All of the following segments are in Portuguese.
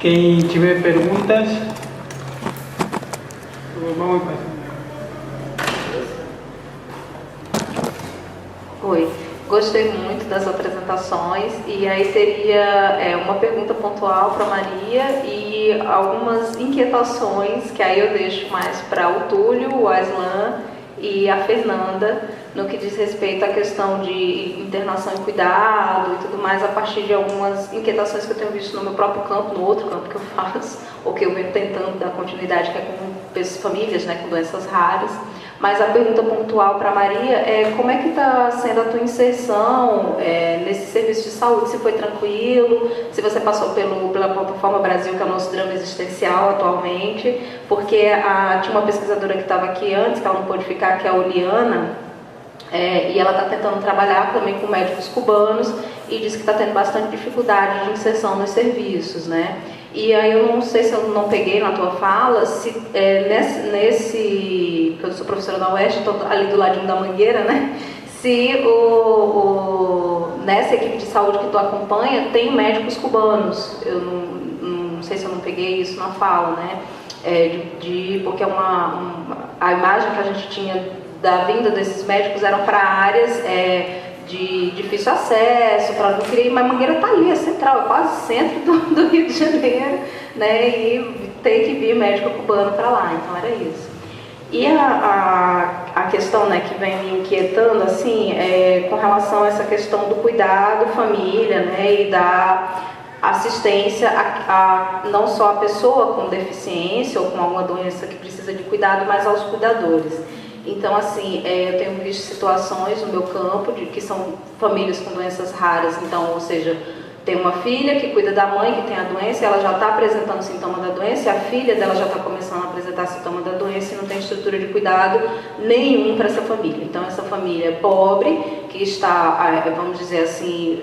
Quem tiver perguntas, vamos passar. Oi, gostei muito das apresentações e aí teria uma pergunta pontual para Maria e algumas inquietações que aí eu deixo mais para o Túlio, o Aslan e a Fernanda no que diz respeito à questão de internação e cuidado e tudo mais, a partir de algumas inquietações que eu tenho visto no meu próprio campo, no outro campo que eu faço, ou que eu venho tentando dar continuidade, que é com famílias, né, com doenças raras. Mas a pergunta pontual para a Maria é como é que está sendo a tua inserção nesse serviço de saúde, se foi tranquilo, se você passou pela plataforma Brasil, que é o nosso drama existencial atualmente, porque tinha uma pesquisadora que estava aqui antes, que ela não pôde ficar, que é a Oliana, e ela está tentando trabalhar também com médicos cubanos e diz que está tendo bastante dificuldade de inserção nos serviços, né? E aí eu não sei se eu não peguei na tua fala, se porque eu sou professora da UEST, estou ali do ladinho da Mangueira, né? Se nessa equipe de saúde que tu acompanha, tem médicos cubanos. Eu não sei se eu não peguei isso na fala, né? Porque a imagem que a gente tinha da vinda desses médicos eram para áreas de difícil acesso, para não querer, mas Mangueira está ali, é central, é quase centro do Rio de Janeiro, né? E tem que vir médico cubano para lá, então era isso. E a questão, né, que vem me inquietando, assim, com relação a essa questão do cuidado, família, né, e da assistência não só a pessoa com deficiência ou com alguma doença que precisa de cuidado, mas aos cuidadores. Então, assim, eu tenho visto situações no meu campo que são famílias com doenças raras, então, ou seja, tem uma filha que cuida da mãe que tem a doença, ela já está apresentando sintoma da doença, e a filha dela já está começando a apresentar sintoma da doença e não tem estrutura de cuidado nenhum para essa família. Então, essa família é pobre, que está, vamos dizer assim,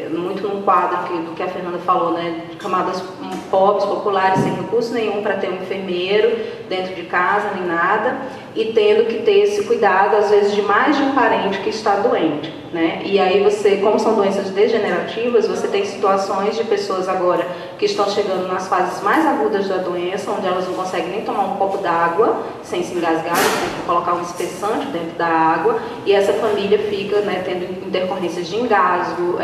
muito num quadro do que a Fernanda falou, né, de camadas pobres, populares, sem recurso nenhum para ter um enfermeiro dentro de casa, nem nada, e tendo que ter esse cuidado, às vezes, de mais de um parente que está doente, né? E aí você, como são doenças degenerativas, você tem situações de pessoas agora que estão chegando nas fases mais agudas da doença, onde elas não conseguem nem tomar um copo d'água sem se engasgar, tem que colocar um espessante dentro da água, e essa família fica, né, tendo intercorrências de engasgo,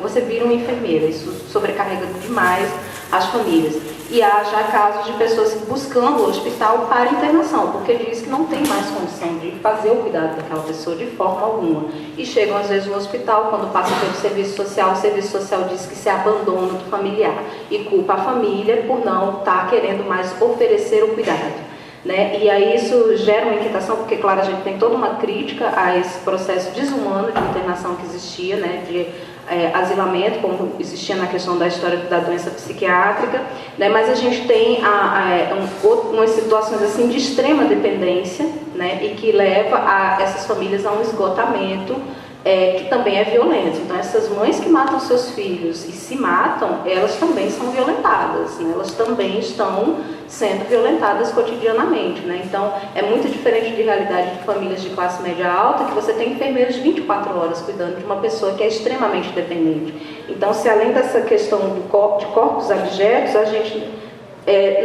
você vira uma enfermeira, isso sobrecarrega demais as famílias. E há já casos de pessoas buscando o hospital para internação, porque diz que não tem mais condição de fazer o cuidado daquela pessoa de forma alguma. E chegam às vezes no hospital, quando passam pelo serviço social, o serviço social diz que se abandona do familiar e culpa a família por não estar querendo mais oferecer o cuidado. Né? E aí isso gera uma inquietação, porque, claro, a gente tem toda uma crítica a esse processo desumano de internação que existia, né? De asilamento, como existia na questão da história da doença psiquiátrica, né? Mas a gente tem umas situações assim, de extrema dependência, né? E que leva essas famílias a um esgotamento que também é violento. Então, essas mães que matam seus filhos e se matam, elas também são violentadas, né? Elas também estão sendo violentadas cotidianamente, né? Então, é muito diferente de realidade de famílias de classe média alta, que você tem enfermeiros de 24 horas cuidando de uma pessoa que é extremamente dependente. Então, se além dessa questão de corpos abjetos, a gente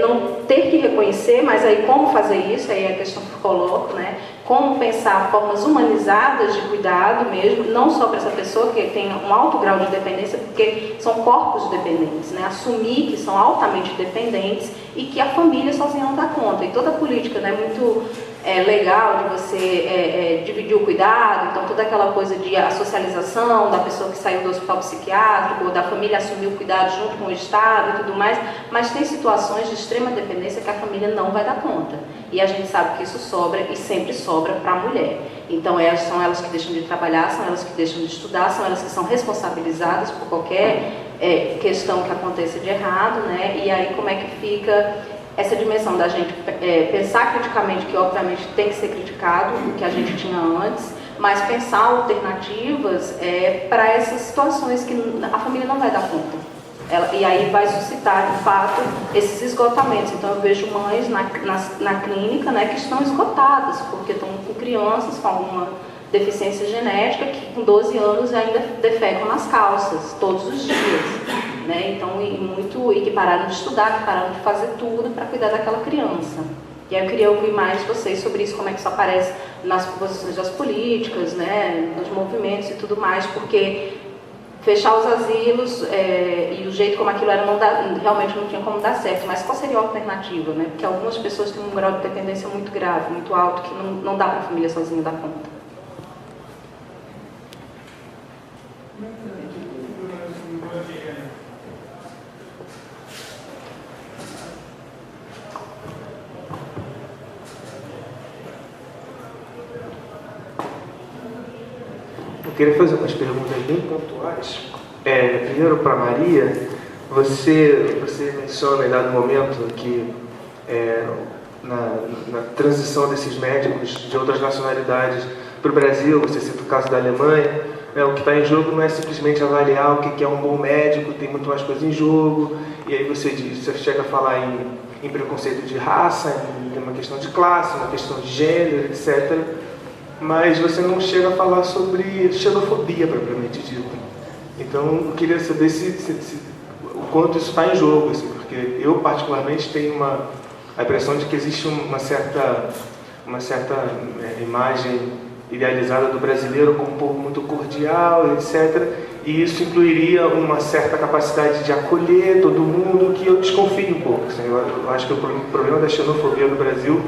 não ter que reconhecer, mas aí como fazer isso, aí é a questão que eu coloco, né? Como pensar formas humanizadas de cuidado mesmo, não só para essa pessoa que tem um alto grau de dependência, porque são corpos dependentes, né? Assumir que são altamente dependentes e que a família sozinha não dá conta. E toda a política, né, muito legal de você dividir o cuidado, então toda aquela coisa de a socialização da pessoa que saiu do hospital psiquiátrico, da família assumir o cuidado junto com o Estado e tudo mais, mas tem situações de extrema dependência que a família não vai dar conta. E a gente sabe que isso sobra e sempre sobra para a mulher. Então são elas que deixam de trabalhar, são elas que deixam de estudar, são elas que são responsabilizadas por qualquer questão que aconteça de errado, né? E aí como é que fica essa dimensão da gente pensar criticamente, que obviamente tem que ser criticado, o que a gente tinha antes, mas pensar alternativas para essas situações que a família não vai dar conta. E aí vai suscitar, de fato, esses esgotamentos. Então eu vejo mães na clínica, né, que estão esgotadas, porque estão com crianças com alguma deficiência genética que com 12 anos ainda defecam nas calças, todos os dias. né? Então, e que pararam de estudar, que pararam de fazer tudo para cuidar daquela criança. E aí eu queria ouvir mais de vocês sobre isso, como é que isso aparece nas proposições das políticas, né, nos movimentos e tudo mais, porque fechar os asilos e o jeito como aquilo era realmente não tinha como dar certo, mas qual seria a alternativa, né? Porque algumas pessoas têm um grau de dependência muito grave, muito alto, que não dá para a família sozinha dar conta. Eu queria fazer umas perguntas bem pontuais. Primeiro, para Maria, você menciona em dado momento que na transição desses médicos de outras nacionalidades para o Brasil, você cita o caso da Alemanha, o que está em jogo não é simplesmente avaliar o que é um bom médico, tem muito mais coisa em jogo, e aí você chega a falar em preconceito de raça, em uma questão de classe, uma questão de gênero, etc., mas você não chega a falar sobre xenofobia propriamente dita. Então, eu queria saber o quanto isso está em jogo, assim, porque eu, particularmente, tenho a impressão de que existe uma certa imagem idealizada do brasileiro como um povo muito cordial, etc., e isso incluiria uma certa capacidade de acolher todo mundo, que eu desconfio um pouco. Assim, eu acho que o problema da xenofobia no Brasil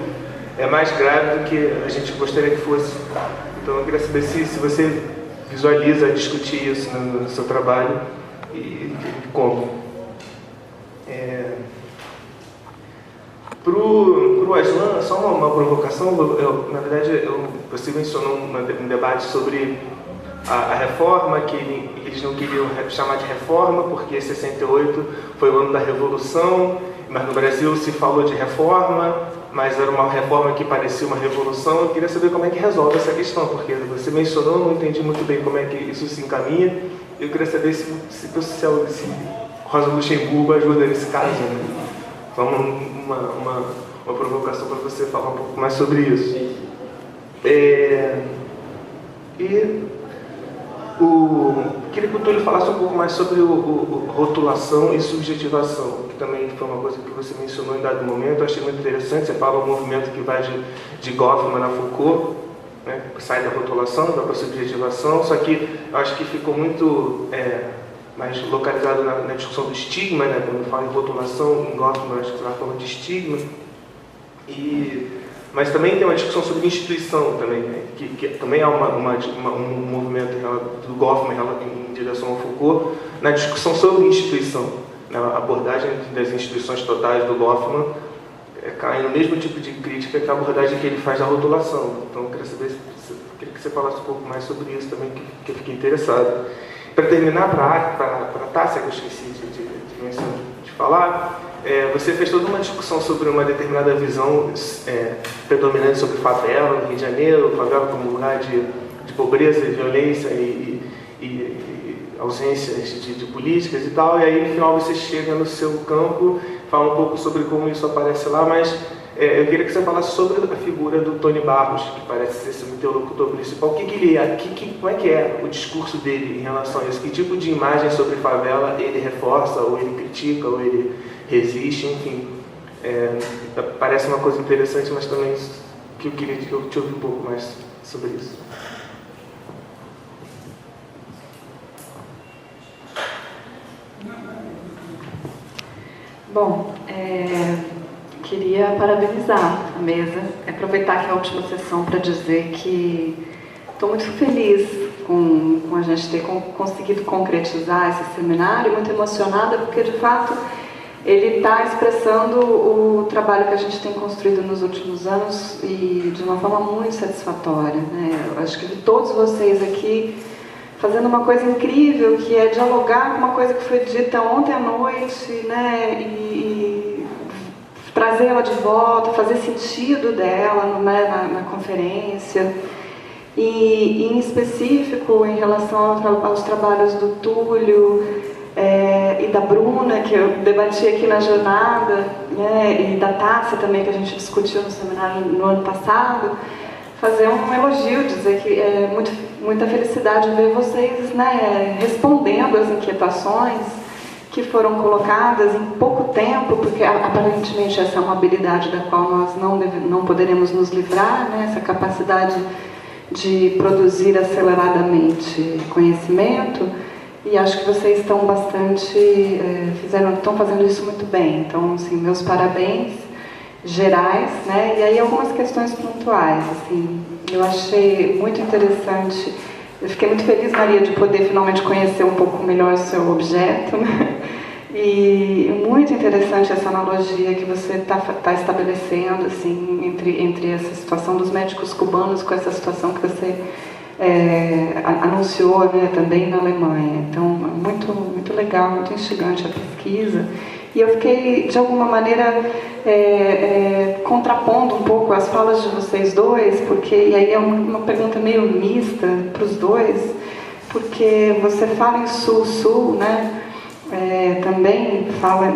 é mais grave do que a gente gostaria que fosse. Então eu queria saber se você visualiza discutir isso no seu trabalho e como. Pro Aslan, só uma provocação. Na verdade, você mencionou um debate sobre a reforma, que eles não queriam chamar de reforma, porque 68 foi o ano da Revolução, mas no Brasil se falou de reforma, mas era uma reforma que parecia uma revolução. Eu queria saber como é que resolve essa questão, porque você mencionou, não entendi muito bem como é que isso se encaminha. Eu queria saber se Rosa Luxemburgo ajuda nesse caso, né? Então, uma provocação para você falar um pouco mais sobre isso. Queria que o Túlio falasse um pouco mais sobre rotulação e subjetivação, que também foi uma coisa que você mencionou em dado momento. Eu achei muito interessante. Você fala um movimento que vai de Goffman a Foucault, né, que sai da rotulação, vai para a subjetivação, só que eu acho que ficou muito mais localizado na discussão do estigma, né? Quando eu falo em rotulação, em Goffman, acho que você vai falando de estigma. Mas também tem uma discussão sobre instituição também, né? que também há um movimento do Goffman em direção ao Foucault, na discussão sobre instituição. Né? A abordagem das instituições totais do Goffman cai no mesmo tipo de crítica que a abordagem que ele faz da rotulação. Então eu queria que você falasse um pouco mais sobre isso também, que eu fiquei interessado. Para terminar, para a Tássia, que eu esqueci de falar, você fez toda uma discussão sobre uma determinada visão predominante sobre favela no Rio de Janeiro, favela como lugar de pobreza, violência e ausências de políticas e tal, e aí no final você chega no seu campo, fala um pouco sobre como isso aparece lá, mas eu queria que você falasse sobre a figura do Tony Barros, que parece ser seu interlocutor principal. O que ele é? Como é que é o discurso dele em relação a isso? Que tipo de imagem sobre favela ele reforça, ou ele critica, ou ele resiste, enfim. Parece uma coisa interessante, mas também que eu queria que eu te ouvisse um pouco mais sobre isso. Bom, queria parabenizar a mesa, aproveitar que é a última sessão para dizer que estou muito feliz com a gente ter conseguido concretizar esse seminário, muito emocionada, porque de fato ele está expressando o trabalho que a gente tem construído nos últimos anos e de uma forma muito satisfatória, né? Eu acho que de todos vocês aqui fazendo uma coisa incrível, que é dialogar com uma coisa que foi dita ontem à noite, né? E trazê-la de volta, fazer sentido dela, né? na conferência. E em específico, em relação aos trabalhos do Túlio e da Bruna, que eu debati aqui na jornada, né? E da Tássia também, que a gente discutiu no seminário no ano passado, fazer um elogio, dizer que é muita felicidade ver vocês, né, respondendo às inquietações que foram colocadas em pouco tempo, porque aparentemente essa é uma habilidade da qual nós não poderemos nos livrar, né? Essa capacidade de produzir aceleradamente conhecimento, e acho que vocês estão estão fazendo isso muito bem. Então, assim, meus parabéns gerais, né? E aí algumas questões pontuais, assim, eu achei muito interessante. Eu fiquei muito feliz, Maria, de poder finalmente conhecer um pouco melhor o seu objeto, né? E muito interessante essa analogia que você está estabelecendo, assim, entre essa situação dos médicos cubanos com essa situação que você anunciou, né, também na Alemanha. Então, muito legal, muito instigante a pesquisa. E eu fiquei, de alguma maneira, contrapondo um pouco as falas de vocês dois, porque, e aí é uma pergunta meio mista para os dois, porque você fala em sul-sul, né? Também fala,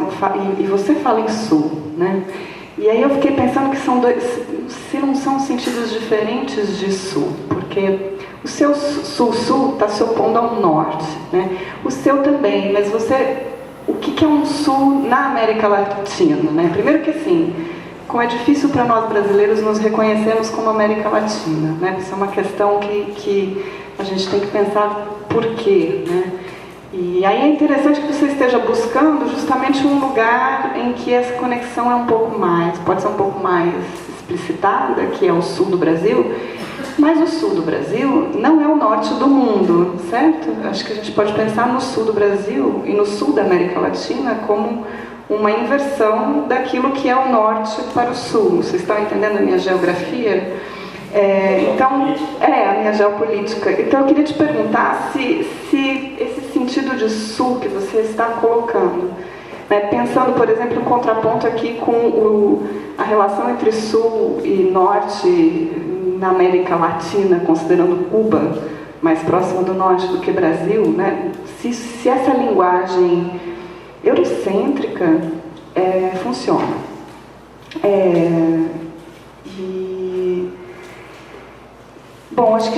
e você fala em sul, né? E aí eu fiquei pensando que são dois, se não são sentidos diferentes de sul, porque o seu sul-sul está se opondo ao norte, né? O seu também, mas o que é um sul na América Latina, né? Primeiro que assim, como é difícil para nós brasileiros nos reconhecermos como América Latina, né? Isso é uma questão que a gente tem que pensar por quê, né? E aí é interessante que você esteja buscando justamente um lugar em que essa conexão pode ser um pouco mais explicitada, que é o sul do Brasil, mas o sul do Brasil não é o norte do mundo, certo? Acho que a gente pode pensar no sul do Brasil e no sul da América Latina como uma inversão daquilo que é o norte para o sul. Vocês estão entendendo a minha geografia? A minha geopolítica. Então eu queria te perguntar se esse sentido de sul que você está colocando, né, pensando, por exemplo, em contraponto aqui com a relação entre sul e norte na América Latina, considerando Cuba mais próxima do norte do que Brasil, né, se essa linguagem eurocêntrica funciona. Bom, acho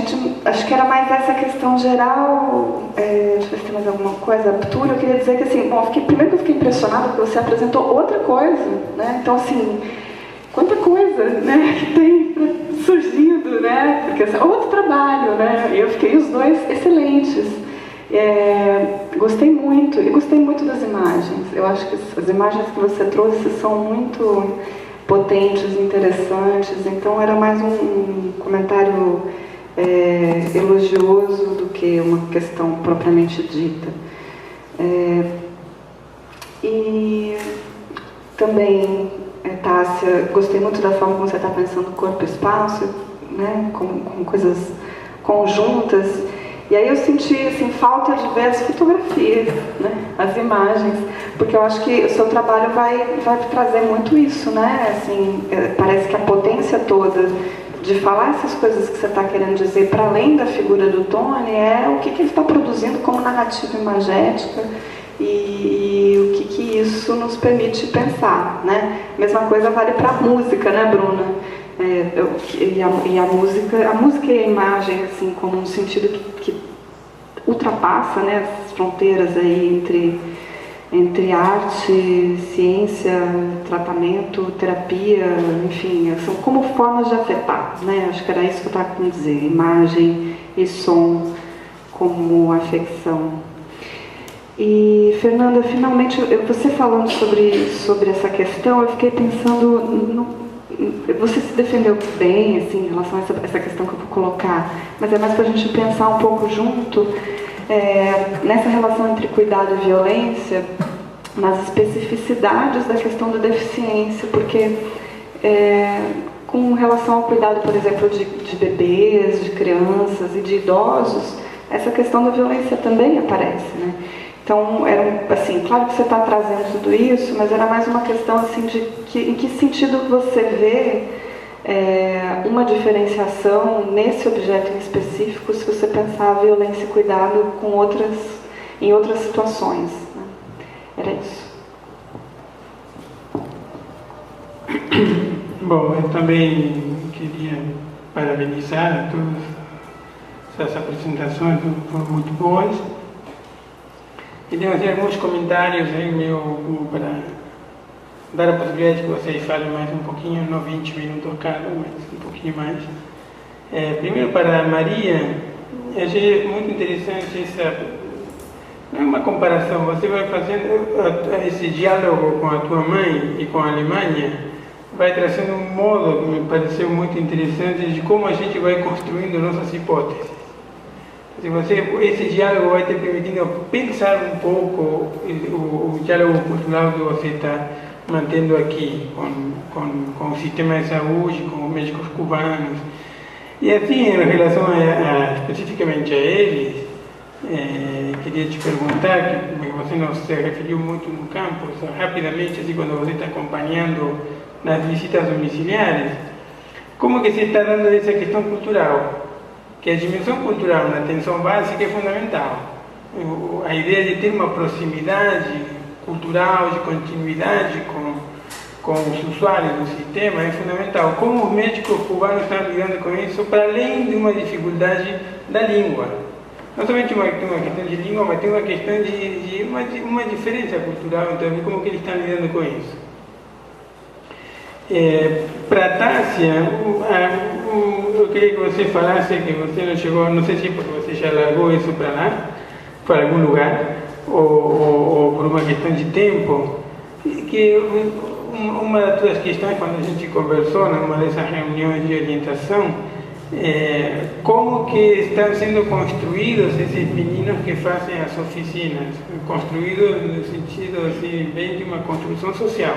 que era mais essa questão geral. Deixa eu ver se tem mais alguma coisa. Arthur, eu queria dizer que assim, primeiro que eu fiquei impressionada porque você apresentou outra coisa, né? Então assim, quanta coisa, né, que tem surgindo, né? Porque assim, outro trabalho, né? Eu fiquei os dois excelentes. Gostei muito, e gostei muito das imagens. Eu acho que as imagens que você trouxe são muito potentes, interessantes. Então era mais um comentário elogioso do que uma questão propriamente dita. E também, Tássia, gostei muito da forma como você está pensando corpo e espaço, né, com coisas conjuntas. E aí eu senti assim, falta de ver as fotografias, né, as imagens, porque eu acho que o seu trabalho vai trazer muito isso, né? Assim, parece que a potência toda de falar essas coisas que você está querendo dizer, para além da figura do Tony, é o que ele está produzindo como narrativa imagética e o que isso nos permite pensar, né? Mesma coisa vale para a música, né, Bruna? E a música e a imagem, assim, como um sentido que ultrapassa, né, as fronteiras aí entre arte, ciência, tratamento, terapia, enfim, são como formas de afetar, né? Acho que era isso que eu estava querendo dizer, imagem e som como afecção. E, Fernanda, finalmente, você falando sobre essa questão, eu fiquei pensando, você se defendeu bem, assim, em relação a essa questão que eu vou colocar, mas é mais para a gente pensar um pouco junto, nessa relação entre cuidado e violência, nas especificidades da questão da deficiência, porque com relação ao cuidado, por exemplo, de bebês, de crianças e de idosos, essa questão da violência também aparece, né? Então, assim, claro que você está trazendo tudo isso, mas era mais uma questão assim, em que sentido você vê uma diferenciação nesse objeto em específico, se você pensar a violência e cuidado em outras situações, né? Era isso. Bom, eu também queria parabenizar a todos. Essas apresentações foram muito boas. E tenho assim, alguns comentários aí, para dar a possibilidade de que vocês falem mais um pouquinho, não 20 minutos cada, mas um pouquinho mais. Primeiro para a Maria, eu achei muito interessante essa, não é uma comparação, você vai fazendo esse diálogo com a tua mãe e com a Alemanha, vai trazendo um modo que me pareceu muito interessante de como a gente vai construindo nossas hipóteses. Esse diálogo vai te permitindo pensar um pouco o diálogo cultural que você está mantendo aqui com o sistema de saúde, com os médicos cubanos. E assim, em relação especificamente a eles, queria te perguntar, que você não se referiu muito no campus, rapidamente, assim, quando você está acompanhando nas visitas domiciliares, como que se está dando essa questão cultural? Que a dimensão cultural na atenção básica é fundamental. A ideia de ter uma proximidade cultural, de continuidade com os usuários do sistema é fundamental. Como os médicos cubanos estão lidando com isso, para além de uma dificuldade da língua. Não somente uma questão de língua, mas tem uma questão de uma diferença cultural, então, como que eles estão lidando com isso. Para a Tássia, eu queria que você falasse que você não chegou, não sei se porque você já largou isso para lá, para algum lugar, ou por uma questão de tempo, que uma das tuas questões, quando a gente conversou numa dessas reuniões de orientação, como que estão sendo construídos esses meninos que fazem as oficinas, construídos no sentido assim, bem de uma construção social.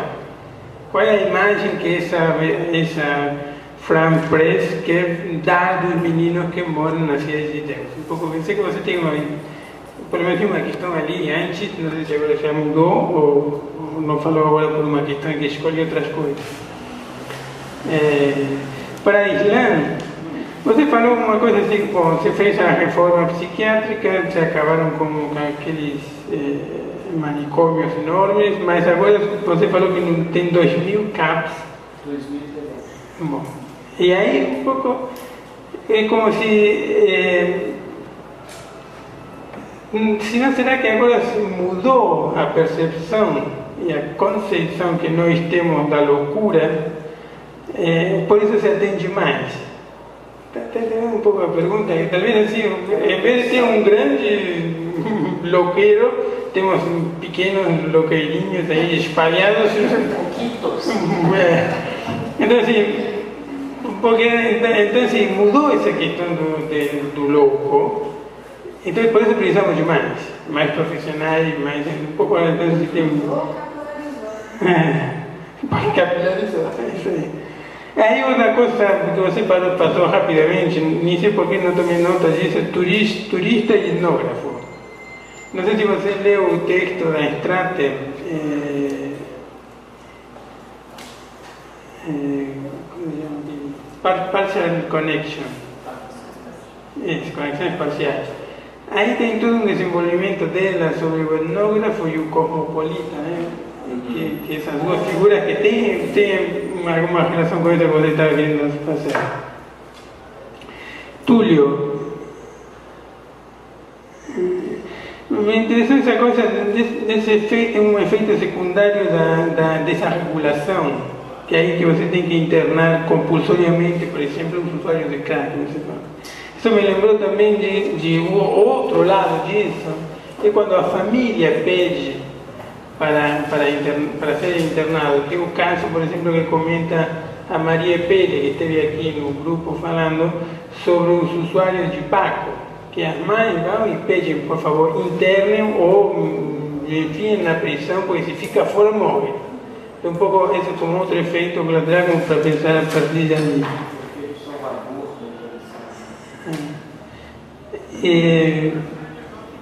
Qual é a imagem que essa Fram Press quer dar dos meninos que moram nas cidades de Deus? Um pouco, eu sei que você tem pelo menos uma questão ali antes, não sei se agora já mudou ou não falou agora por uma questão que escolhe outras coisas. Para Islã, você falou uma coisa assim, bom, você fez a reforma psiquiátrica, se acabaram com aqueles manicômios enormes, mas agora você falou que tem 2.000 CAPs. 2.000. Bom, e aí um pouco é como se não será que agora se mudou a percepção e a concepção que nós temos da loucura, por isso se atende mais. Está entendendo um pouco a pergunta? E talvez assim, em vez de ter um grande loqueiro, temos pequenos loqueirinhos aí espalhados. Pouquitos. Então assim, porque então, assim, mudou essa questão do louco. Então por isso precisamos de mais profissionais, mais um pouco então, assim, tem capilarizou, isso aí. Aí outra coisa que você passou rapidamente, nem sei por que não tomei nota disso, turista e etnógrafo. Não sei se você leu o texto da Strater, Partial Connection, conexões parciais. Aí tem todo um desenvolvimento dela sobre o etnógrafo e o cosmopolita, né? Que essas duas figuras que têm alguma relação com isso que você está querendo fazer. Túlio, me interessou essa coisa desse efeito, um efeito secundário da desregulação, que é aí que você tem que internar compulsoriamente, por exemplo, os usuários de crack. Isso me lembrou também de outro lado disso, é quando a família pede para ser internado. Tem o caso, por exemplo, que comenta a Maria Pérez, que esteve aqui no grupo falando sobre os usuários de Paco, que as mães vão e pedem, por favor, internem ou enfiem na prisão, porque se fica fora morre. Então, um pouco esse como outro efeito que eu trago para pensar a partir dali.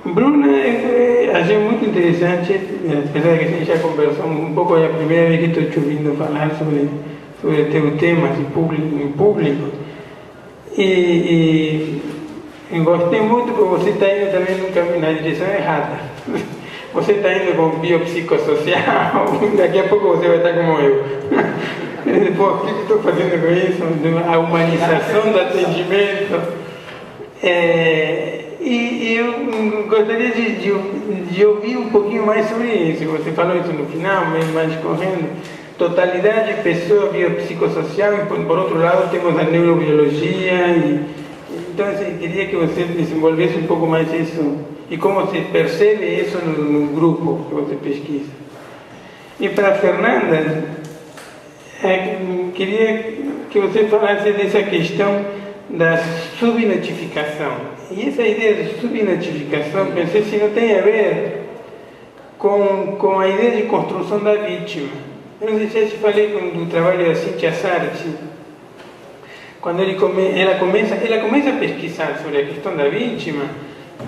Bruna, achei muito interessante, apesar que a gente já conversou um pouco, é a primeira vez que estou te ouvindo falar sobre teu tema em público. E gostei muito porque você está indo também no caminho, na direção errada. Você está indo com biopsicossocial, daqui a pouco você vai estar como eu. Pô, o que estou fazendo com isso? A humanização do atendimento. E eu gostaria de ouvir um pouquinho mais sobre isso. Você falou isso no final, mas correndo. Totalidade de pessoa biopsicossocial e, por outro lado, temos a neurobiologia. Então, eu queria que você desenvolvesse um pouco mais isso e como você percebe isso no grupo que você pesquisa. E para a Fernanda, queria que você falasse dessa questão da subnotificação. E essa ideia de subnotificação, pensei se não tem a ver com a ideia de construção da vítima. Eu não sei se eu falei do trabalho da Cynthia Sarti, quando ela começa a pesquisar sobre a questão da vítima,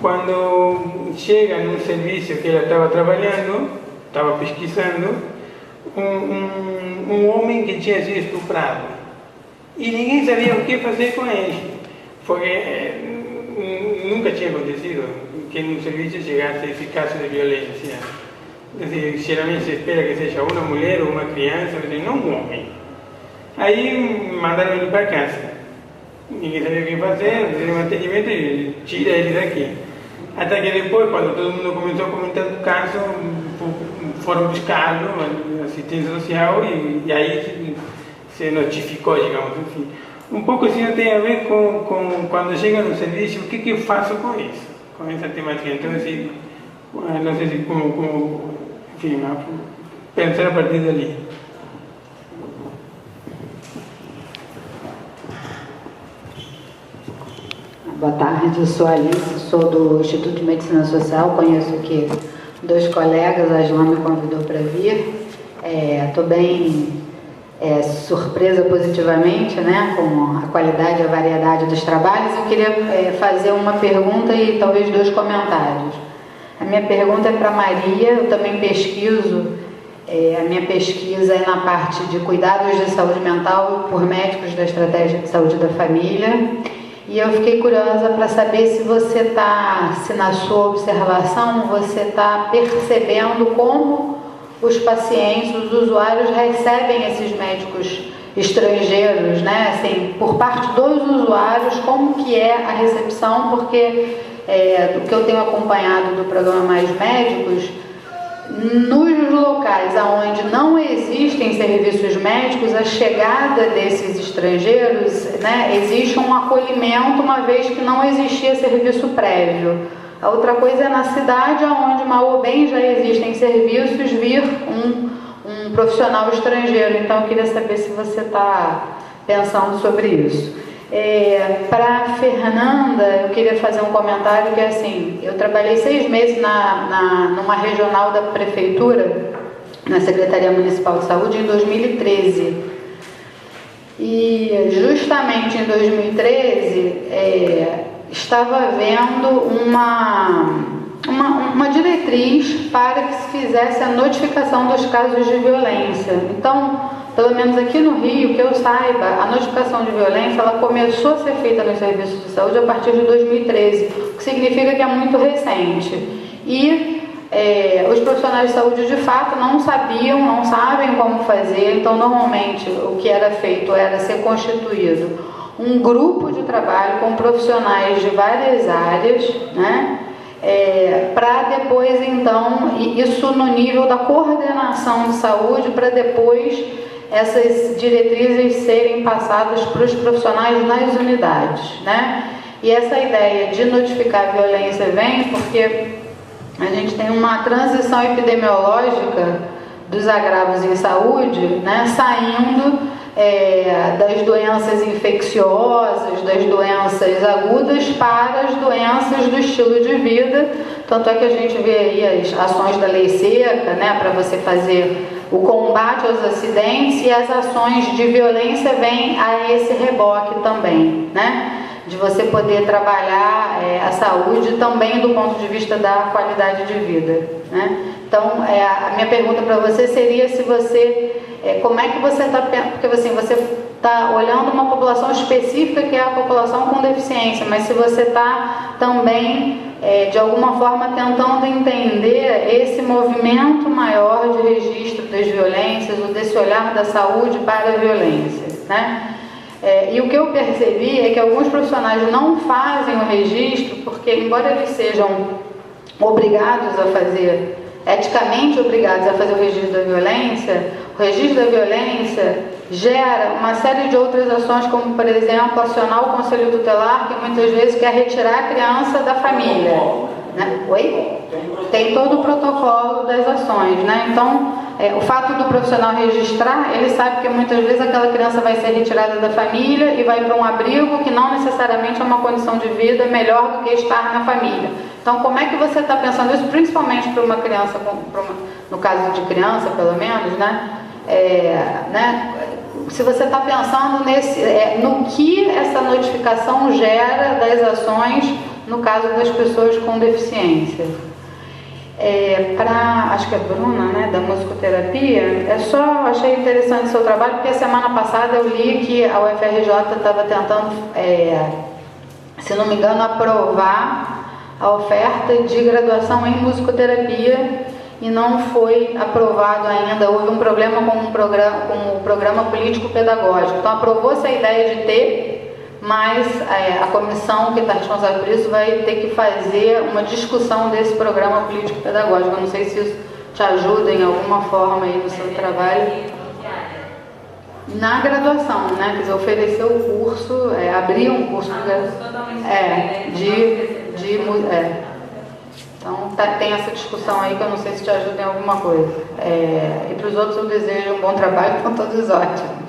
quando chega num serviço que ela estava trabalhando, estava pesquisando, um homem que tinha sido estuprado. E ninguém sabia o que fazer com ele, porque nunca tinha acontecido que num serviço chegasse esse caso de violência. Geralmente se espera que seja uma mulher ou uma criança, mas não um homem. Aí mandaram ele para casa. Ninguém sabia o que fazer, fizeram um atendimento e tira ele daqui. Até que depois, quando todo mundo começou a comentar do caso, foram buscá-lo, assistência social, e aí se notificou, digamos assim. Um pouco assim tem a ver com quando chega no serviço, o que eu faço com isso, com essa temática. Então, assim, não sei se enfim, pensar a partir dali. Boa tarde, eu sou Alice, sou do Instituto de Medicina Social, conheço aqui 2 colegas, a Joana me convidou para vir. Estou bem surpresa positivamente, né, com a qualidade e a variedade dos trabalhos. Eu queria fazer uma pergunta e talvez 2 comentários. A minha pergunta é para Maria, eu também pesquiso, a minha pesquisa é na parte de cuidados de saúde mental por médicos da estratégia de saúde da família. E eu fiquei curiosa para saber se na sua observação, você está percebendo como os pacientes, os usuários recebem esses médicos estrangeiros, né? Assim, por parte dos usuários, como que é a recepção, porque do que eu tenho acompanhado do programa Mais Médicos, nos locais onde não existem serviços médicos, a chegada desses estrangeiros, né, existe um acolhimento, uma vez que não existia serviço prévio. A outra coisa é na cidade, onde mal ou bem já existem serviços, vir um profissional estrangeiro. Então, eu queria saber se você está pensando sobre isso. Para a Fernanda, eu queria fazer um comentário que é assim, eu trabalhei 6 meses numa regional da prefeitura, na Secretaria Municipal de Saúde, em 2013. E justamente em 2013, estava havendo uma diretriz para que se fizesse a notificação dos casos de violência. Então, pelo menos aqui no Rio, que eu saiba, a notificação de violência ela começou a ser feita nos serviços de saúde a partir de 2013, o que significa que é muito recente. E os profissionais de saúde, de fato, não sabem como fazer. Então, normalmente, o que era feito era ser constituído um grupo de trabalho com profissionais de várias áreas, né? Para depois, então, isso no nível da coordenação de saúde, para depois essas diretrizes serem passadas para os profissionais nas unidades, né? E essa ideia de notificar a violência vem porque a gente tem uma transição epidemiológica dos agravos em saúde, né, saindo das doenças infecciosas, das doenças agudas para as doenças do estilo de vida. Tanto é que a gente vê aí as ações da lei seca, né, para você fazer o combate aos acidentes, e as ações de violência vêm a esse reboque também, né, de você poder trabalhar a saúde também do ponto de vista da qualidade de vida, né? Então, a minha pergunta para você seria se você, como é que você está, porque assim, você está olhando uma população específica que é a população com deficiência, mas se você está também, de alguma forma, tentando entender esse movimento maior de registro das violências, ou desse olhar da saúde para a violência, né? E o que eu percebi é que alguns profissionais não fazem o registro porque, embora eles sejam obrigados a fazer, eticamente obrigados a fazer o registro da violência gera uma série de outras ações, como, por exemplo, acionar o conselho tutelar, que muitas vezes quer retirar a criança da família. Né? Oi? Tem todo o protocolo das ações, né? Então, o fato do profissional registrar, ele sabe que muitas vezes aquela criança vai ser retirada da família e vai para um abrigo que não necessariamente é uma condição de vida melhor do que estar na família. Então, como é que você está pensando isso, principalmente para uma criança, no caso de criança, pelo menos, né? Se você está pensando no que essa notificação gera das ações no caso das pessoas com deficiência. Acho que é Bruna, né, da musicoterapia, achei interessante o seu trabalho, porque a semana passada eu li que a UFRJ estava tentando, se não me engano, aprovar a oferta de graduação em musicoterapia e não foi aprovado ainda. Houve um problema com o programa político-pedagógico. Então aprovou-se a ideia de ter, mas a comissão que está responsável por isso vai ter que fazer uma discussão desse programa político-pedagógico. Eu não sei se isso te ajuda em alguma forma aí no seu trabalho. Na graduação, né? Quer dizer, oferecer o curso, abrir um curso Então tem essa discussão aí que eu não sei se te ajuda em alguma coisa. E para os outros eu desejo um bom trabalho, estão todos ótimos.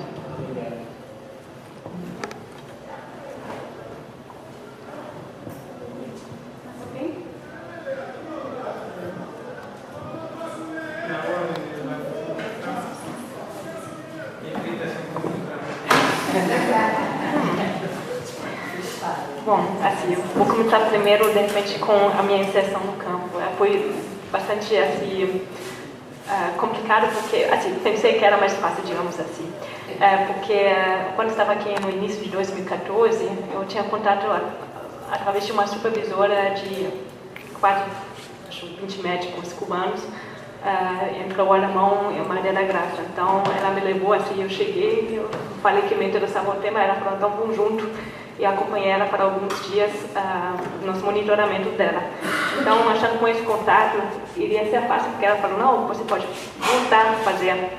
Bom, assim, eu vou começar primeiro, de repente, com a minha inserção no campo. Foi bastante, assim, complicado, porque, assim, pensei que era mais fácil, digamos assim. Porque quando estava aqui no início de 2014, eu tinha contato através de uma supervisora de quase, acho, 20 médicos cubanos, entre o alemão e a Maria da Graça. Então, ela me levou, assim, eu cheguei, eu falei que me interessava o tema, ela falou, então vamos junto. E acompanhei ela para alguns dias nos monitoramentos dela. Então, achando com esse contato, iria ser fácil, porque ela falou, não, você pode voltar a fazer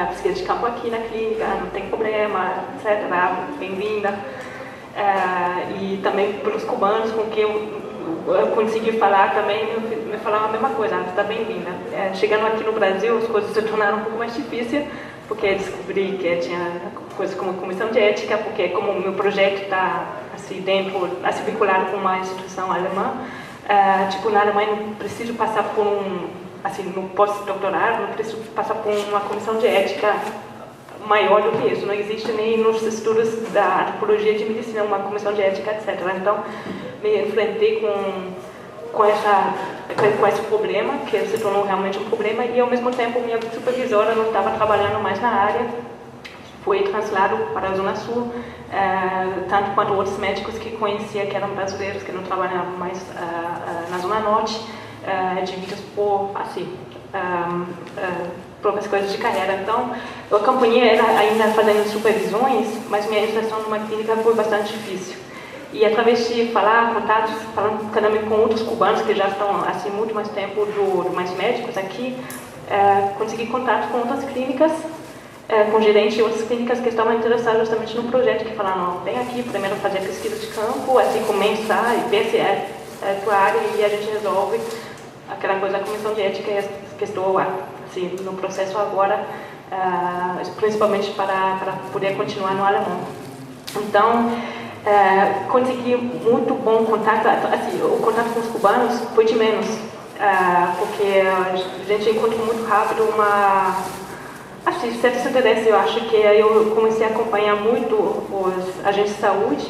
pesquisa de campo aqui na clínica, não tem problema, etc. Bem-vinda. E também pelos cubanos com quem eu consegui falar também, me falaram a mesma coisa, você está bem-vinda. Chegando aqui no Brasil, as coisas se tornaram um pouco mais difíceis, porque descobri que tinha coisas como comissão de ética, porque como o meu projeto está assim, assim, vinculado com uma instituição alemã, tipo, na Alemanha não preciso passar por assim, no pós-doutorado, não preciso passar por uma comissão de ética maior do que isso. Não existe nem nos estudos da antropologia de medicina uma comissão de ética, etc. Então, me enfrentei com esse problema, que se tornou realmente um problema, e ao mesmo tempo minha supervisora não estava trabalhando mais na área, foi translado para a Zona Sul, tanto quanto outros médicos que conhecia, que eram brasileiros, que não trabalhavam mais na Zona Norte, devido por, assim, poucas coisas de carreira. Então, eu acompanhei ela ainda fazendo supervisões, mas minha inserção numa clínica foi bastante difícil. E através de falar, contatos, falando também com outros cubanos que já estão assim muito mais tempo mais médicos aqui, consegui contato com outras clínicas, com gerentes de outras clínicas que estavam interessadas justamente no projeto, que falaram, não, vem aqui primeiro fazer pesquisa de campo, assim começar e ver se é tua área, e a gente resolve aquela coisa da comissão de ética que estou assim, no processo agora, principalmente para poder continuar no alemão. Então, consegui muito bom contato, assim, o contato com os cubanos foi de menos, porque a gente encontra muito rápido certo interesse. Eu acho que eu comecei a acompanhar muito os agentes de saúde,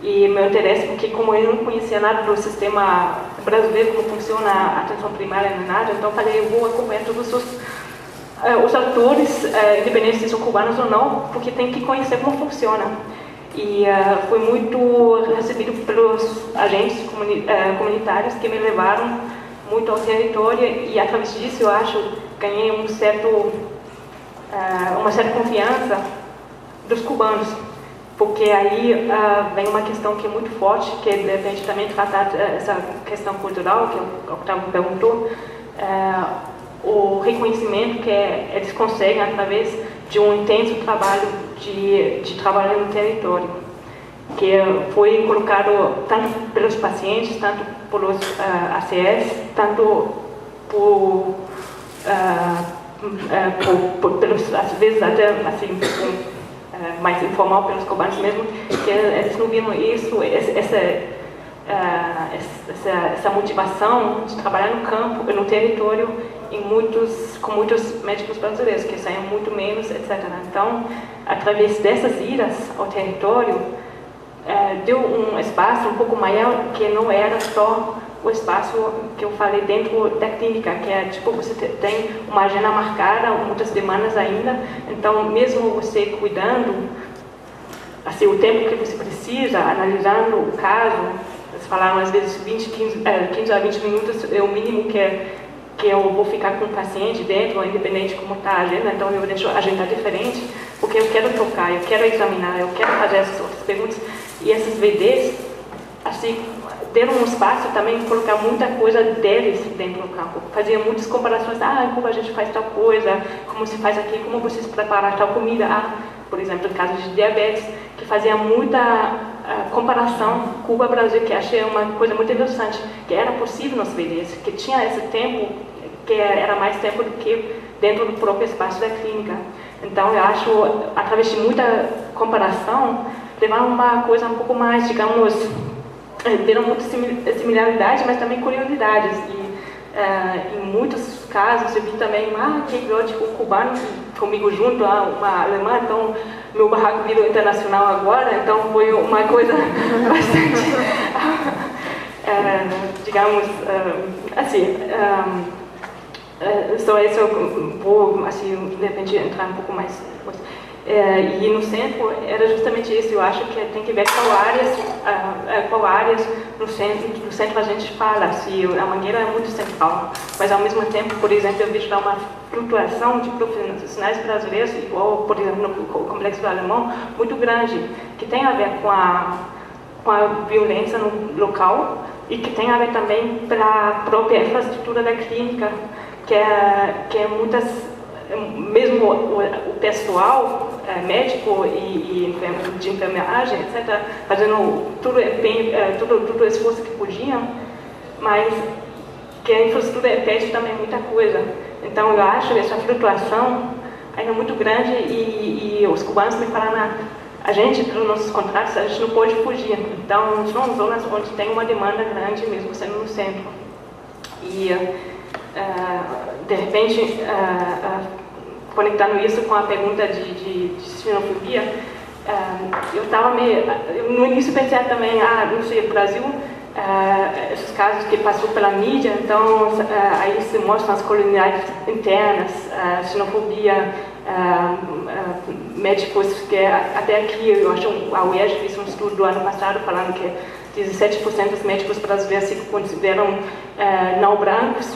e meu interesse, porque como eu não conhecia nada do sistema brasileiro, como funciona a atenção primária nem nada, então falei, eu vou acompanhar todos os autores, independente se são cubanos ou não, porque tem que conhecer como funciona. E foi muito recebido pelos agentes comunitários que me levaram muito ao território, e através disso eu acho ganhei uma certa confiança dos cubanos, porque aí vem uma questão que é muito forte, que de repente também tratar essa questão cultural, que o Octavio perguntou, o reconhecimento que eles conseguem através de um intenso trabalho de trabalho no território, que foi colocado tanto pelos pacientes, tanto pelos ACS, tanto pelos, às vezes até assim, mais informal pelos cubanos mesmo, que eles não viram isso, essa motivação de trabalhar no campo, no território, com muitos médicos brasileiros, que saem muito menos, etc. Então, através dessas idas ao território, deu um espaço um pouco maior, que não era só o espaço que eu falei dentro da clínica, que é tipo, você tem uma agenda marcada, muitas demandas ainda, então mesmo você cuidando, assim, o tempo que você precisa, analisando o caso, eles falaram às vezes 15 a 20 minutos é o mínimo que eu vou ficar com o paciente dentro, independente como está a agenda, então eu deixo a agenda diferente, porque eu quero tocar, eu quero examinar, eu quero fazer essas outras perguntas, e esses VDs, assim, deram um espaço também de colocar muita coisa deles dentro do campo. Fazia muitas comparações, como a gente faz tal coisa, como se faz aqui, como vocês preparam tal comida. Por exemplo, no caso de diabetes, que fazia muita comparação Cuba-Brasil, que achei uma coisa muito interessante, que era possível nos VDs, que tinha esse tempo, que era mais tempo do que dentro do próprio espaço da clínica. Então, eu acho, através de muita comparação, levar uma coisa um pouco mais, digamos, deram muita similaridade, mas também curiosidades. E em muitos casos eu vi também, que virou tipo cubano comigo junto, uma alemã, então meu barraco virou internacional agora, então foi uma coisa bastante, digamos, assim, só isso eu vou, assim, de repente entrar um pouco mais. E no centro era justamente isso, eu acho que tem que ver qual áreas no centro a gente fala, se a Mangueira é muito central, mas ao mesmo tempo, por exemplo, eu vejo uma flutuação de profissionais brasileiros, igual, por exemplo, no Complexo do Alemão, muito grande, que tem a ver com a violência no local e que tem a ver também pela própria infraestrutura da clínica, que é muitas... Mesmo o pessoal médico e de enfermagem, etc., fazendo todo o esforço que podiam, mas que a infraestrutura pede também muita coisa. Então, eu acho essa flutuação ainda muito grande e os cubanos me falaram, a gente, pelos nossos contratos, a gente não pode fugir. Então, são zonas onde tem uma demanda grande, mesmo sendo no centro. E, de repente, conectando isso com a pergunta de xenofobia, eu no início pensei também, não sei, o Brasil, esses casos que passou pela mídia, então aí se mostram as colonialidades internas, xenofobia, médicos que até aqui, eu acho, a UERJ fez um estudo do ano passado falando que 17% dos médicos brasileiros se consideram não brancos.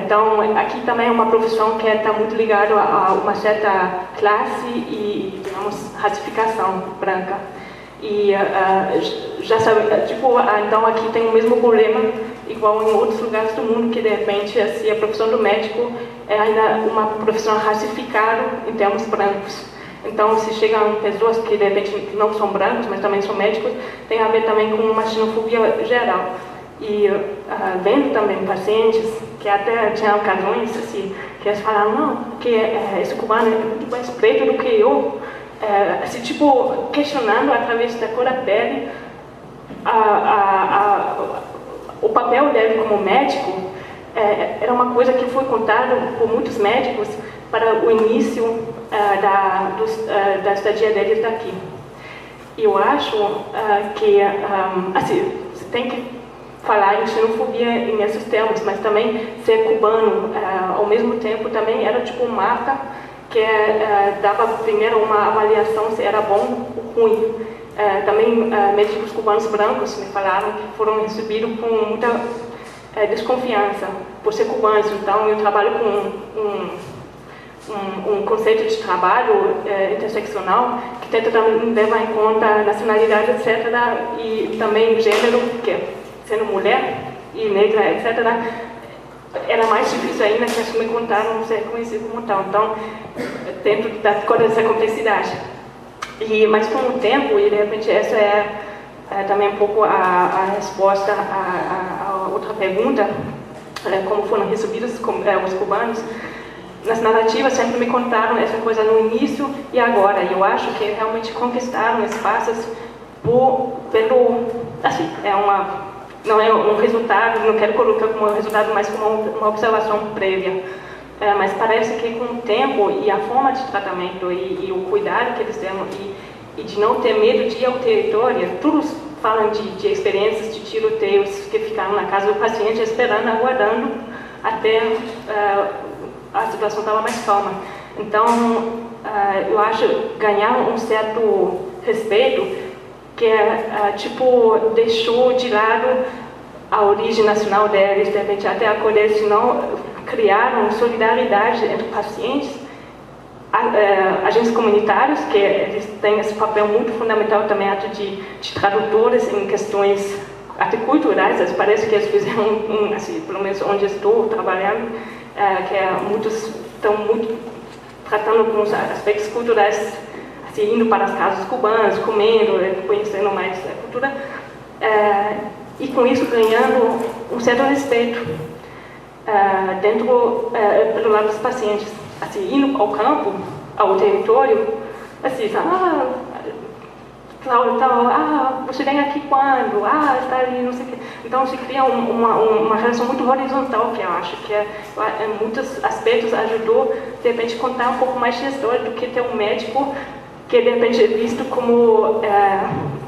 Então, aqui também é uma profissão que está muito ligada a uma certa classe e, digamos, racificação branca. E já sabe, tipo, então aqui tem o mesmo problema, igual em outros lugares do mundo, que de repente assim, a profissão do médico é ainda uma profissão racificada em termos brancos. Então, se chegam pessoas que de repente não são brancos, mas também são médicos, tem a ver também com uma xenofobia geral. E vendo também pacientes que até tinham ocasiões assim, que eles falaram, não, porque esse cubano é muito mais preto do que eu, assim, tipo, questionando através da cor da pele o papel dele como médico. Era uma coisa que foi contada por muitos médicos para o início da estadia deles daqui. E eu acho que, assim, você tem que falar em xenofobia em esses termos, mas também ser cubano, ao mesmo tempo, também era tipo um mapa que dava primeiro uma avaliação se era bom ou ruim. Também médicos cubanos brancos me falaram que foram recebidos com muita desconfiança por ser cubanos. Então, eu trabalho com um conceito de trabalho interseccional que tenta também levar em conta nacionalidade, etc., e também gênero, porque sendo mulher e negra, etc., era mais difícil ainda que assumir contar não ser reconhecido como tal. Então, dentro da toda essa complexidade. Mas com o tempo, e de repente essa é também um pouco a resposta à outra pergunta, como foram recebidos os cubanos, nas narrativas sempre me contaram essa coisa no início e agora. E eu acho que realmente conquistaram espaços pelo... Assim, não é um resultado, não quero colocar como um resultado, mas como uma observação prévia. Mas parece que com o tempo e a forma de tratamento e o cuidado que eles deram e de não ter medo de ir ao território, todos falam de experiências de tiroteios que ficaram na casa do paciente esperando, aguardando até a situação estava mais calma. Então, eu acho ganhar um certo respeito que deixou de lado a origem nacional deles, de repente até acolher, senão criaram solidariedade entre pacientes, agentes comunitários, que eles têm esse papel muito fundamental também de tradutores em questões até culturais. Parece que eles fizeram, assim, pelo menos onde estou trabalhando, que muitos estão muito tratando com os aspectos culturais, assim, indo para as casas cubanas, comendo, conhecendo mais a cultura, e com isso ganhando um certo respeito pelo lado dos pacientes, assim, indo ao campo, ao território, assim, você vem aqui quando? Está ali, não sei o quê. Então se cria uma relação muito horizontal, que eu acho que em muitos aspectos ajudou, de repente, contar um pouco mais de história do que ter um médico que de repente é visto como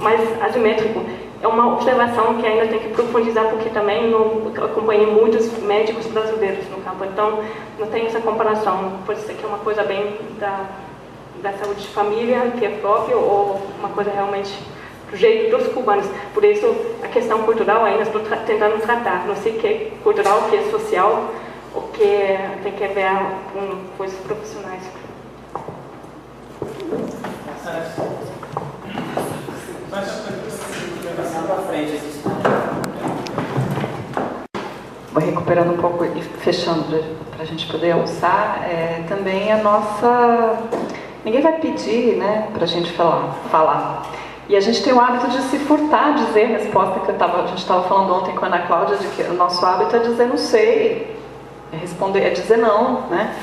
mais assimétrico. É uma observação que ainda tem que profundizar, porque também não acompanhei muitos médicos brasileiros no campo, então não tem essa comparação. Pode ser que é uma coisa bem da saúde de família, que é própria, ou uma coisa realmente do jeito dos cubanos. Por isso, a questão cultural ainda estou tentando tratar. Não sei o que é cultural, o que é social, o que tem que ver com coisas profissionais. Vou recuperando um pouco e fechando para a gente poder almoçar. Também a nossa... Ninguém vai pedir, né, para a gente falar. E a gente tem o hábito de se furtar, dizer a resposta que a gente estava falando ontem com a Ana Cláudia, de que o nosso hábito é dizer não sei, é dizer não, né?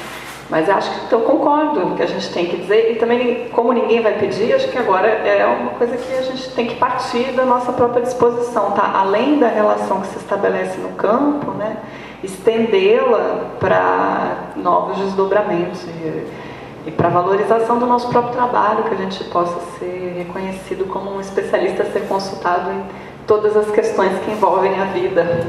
Mas eu acho que eu concordo que a gente tem que dizer, e também, como ninguém vai pedir, acho que agora é uma coisa que a gente tem que partir da nossa própria disposição, tá? Além da relação que se estabelece no campo, né? Estendê-la para novos desdobramentos e para a valorização do nosso próprio trabalho, que a gente possa ser reconhecido como um especialista a ser consultado em todas as questões que envolvem a vida.